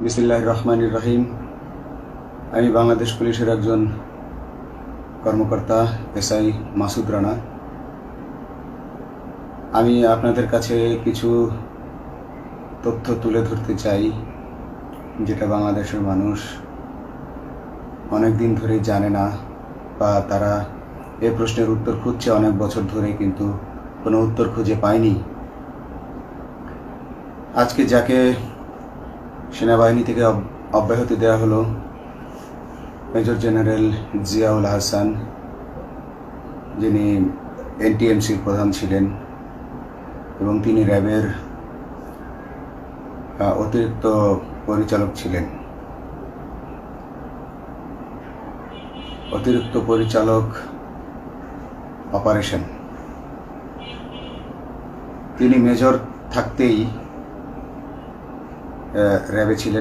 বিসমিল্লাহির রহমানির রহিম। আমি বাংলাদেশ পুলিশের একজন কর্মকর্তা এসআই মাসুদ রানা। আমি আপনাদের কাছে কিছু তথ্য তুলে ধরতে চাই, যেটা বাংলাদেশের মানুষ অনেক দিন ধরেই জানে না, বা তারা এই প্রশ্নের উত্তর খুঁজছে অনেক বছর ধরে, কিন্তু কোনো উত্তর খুঁজে পায়নি। আজকে যাকে সেনাবাহিনী থেকে অব্যাহতি দেওয়া হলো, মেজর জেনারেল জিয়াউল হাসান, যিনি এনটিএমসির প্রধান ছিলেন এবং তিনি র্যাবের অতিরিক্ত পরিচালক ছিলেন। অতিরিক্ত পরিচালক অপারেশন। তিনি মেজর থাকতেই র্যাবে ছিলেন।